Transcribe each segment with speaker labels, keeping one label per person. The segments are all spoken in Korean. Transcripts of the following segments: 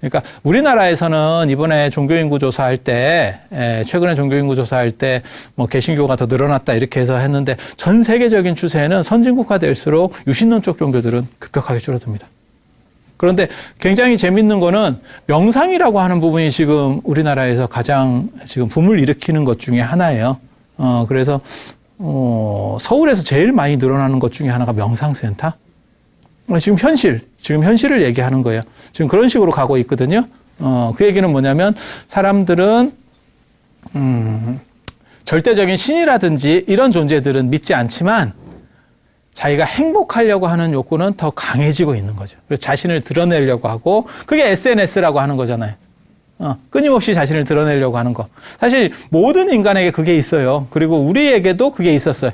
Speaker 1: 그러니까 우리나라에서는 이번에 종교인구 조사할 때, 최근에 종교인구 조사할 때 뭐 개신교가 더 늘어났다 이렇게 해서 했는데 전 세계적인 추세는 선진국화 될수록 유신론 쪽 종교들은 급격하게 줄어듭니다. 그런데 굉장히 재밌는 거는 명상이라고 하는 부분이 지금 우리나라에서 가장 지금 붐을 일으키는 것 중에 하나예요. 그래서 서울에서 제일 많이 늘어나는 것 중에 하나가 명상센터. 지금 현실을 얘기하는 거예요. 지금 그런 식으로 가고 있거든요. 그 얘기는 뭐냐면 사람들은 절대적인 신이라든지 이런 존재들은 믿지 않지만 자기가 행복하려고 하는 욕구는 더 강해지고 있는 거죠. 그래서 자신을 드러내려고 하고 그게 SNS라고 하는 거잖아요. 끊임없이 자신을 드러내려고 하는 거. 사실 모든 인간에게 그게 있어요. 그리고 우리에게도 그게 있었어요.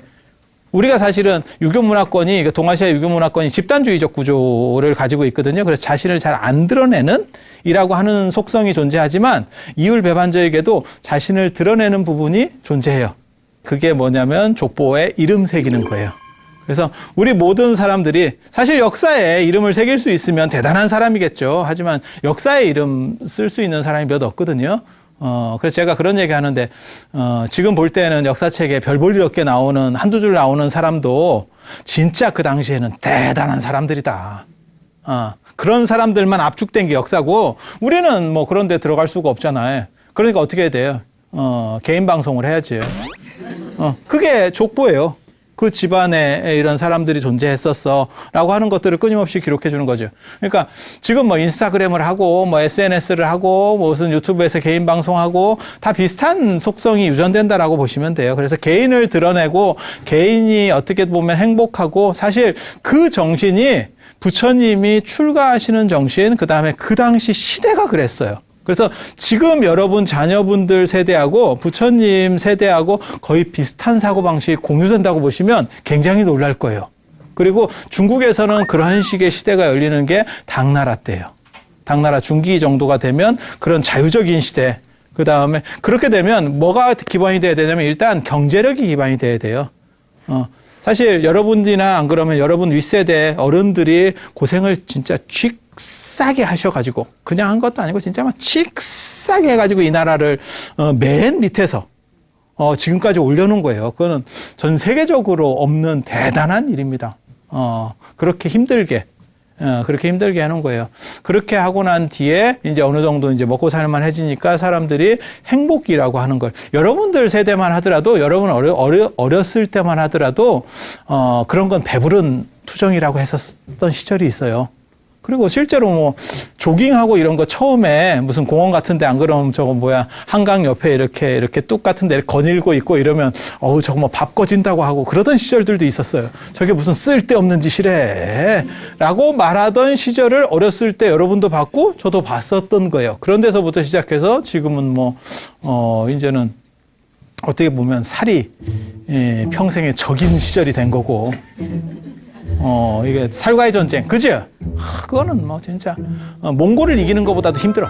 Speaker 1: 우리가 사실은 유교 문화권이, 동아시아 유교 문화권이 집단주의적 구조를 가지고 있거든요. 그래서 자신을 잘 안 드러내는 이라고 하는 속성이 존재하지만 이율배반자에게도 자신을 드러내는 부분이 존재해요. 그게 뭐냐면 족보에 이름 새기는 거예요. 그래서 우리 모든 사람들이 사실 역사에 이름을 새길 수 있으면 대단한 사람이겠죠. 하지만 역사에 이름 쓸 수 있는 사람이 몇 없거든요. 그래서 제가 그런 얘기 하는데, 지금 볼 때는 역사책에 별 볼 일 없게 나오는, 한두 줄 나오는 사람도 진짜 그 당시에는 대단한 사람들이다. 그런 사람들만 압축된 게 역사고, 우리는 뭐 그런 데 들어갈 수가 없잖아요. 그러니까 어떻게 해야 돼요? 개인 방송을 해야지. 그게 족보예요. 그 집안에 이런 사람들이 존재했었어 라고 하는 것들을 끊임없이 기록해 주는 거죠. 그러니까 지금 뭐 인스타그램을 하고 뭐 SNS를 하고 무슨 유튜브에서 개인 방송하고 다 비슷한 속성이 유전된다라고 보시면 돼요. 그래서 개인을 드러내고 개인이 어떻게 보면 행복하고 사실 그 정신이 부처님이 출가하시는 정신, 그 다음에 그 당시 시대가 그랬어요. 그래서 지금 여러분 자녀분들 세대하고 부처님 세대하고 거의 비슷한 사고방식이 공유된다고 보시면 굉장히 놀랄 거예요. 그리고 중국에서는 그런 식의 시대가 열리는 게 당나라 때예요. 당나라 중기 정도가 되면 그런 자유적인 시대. 그 다음에 그렇게 되면 뭐가 기반이 돼야 되냐면 일단 경제력이 기반이 돼야 돼요. 사실 여러분들이나 안 그러면 여러분 윗세대 어른들이 고생을 진짜 칙싸게 하셔가지고 그냥 한 것도 아니고 진짜 막 칙싸게 해가지고 이 나라를 맨 밑에서 지금까지 올려놓은 거예요. 그거는 전 세계적으로 없는 대단한 일입니다. 그렇게 힘들게 해놓은 거예요. 그렇게 하고 난 뒤에 이제 어느 정도 이제 먹고 살만 해지니까 사람들이 행복이라고 하는 걸 여러분들 세대만 하더라도 여러분 어렸을 때만 하더라도 그런 건 배부른 투정이라고 했었던 시절이 있어요. 그리고 실제로 뭐 조깅하고 이런 거 처음에 무슨 공원 같은데 안 그러면 저거 뭐야 한강 옆에 이렇게 뚝 같은데 거닐고 있고 이러면 저거 뭐 밥 꺼진다고 하고 그러던 시절들도 있었어요. 저게 무슨 쓸데없는 짓이래 라고 말하던 시절을 어렸을 때 여러분도 봤고 저도 봤었던 거예요. 그런 데서부터 시작해서 지금은 뭐 이제는 어떻게 보면 살이 평생의 적인 시절이 된 거고 이게 살과의 전쟁, 그죠? 그거는 뭐 진짜 몽골을 이기는 것보다도 힘들어.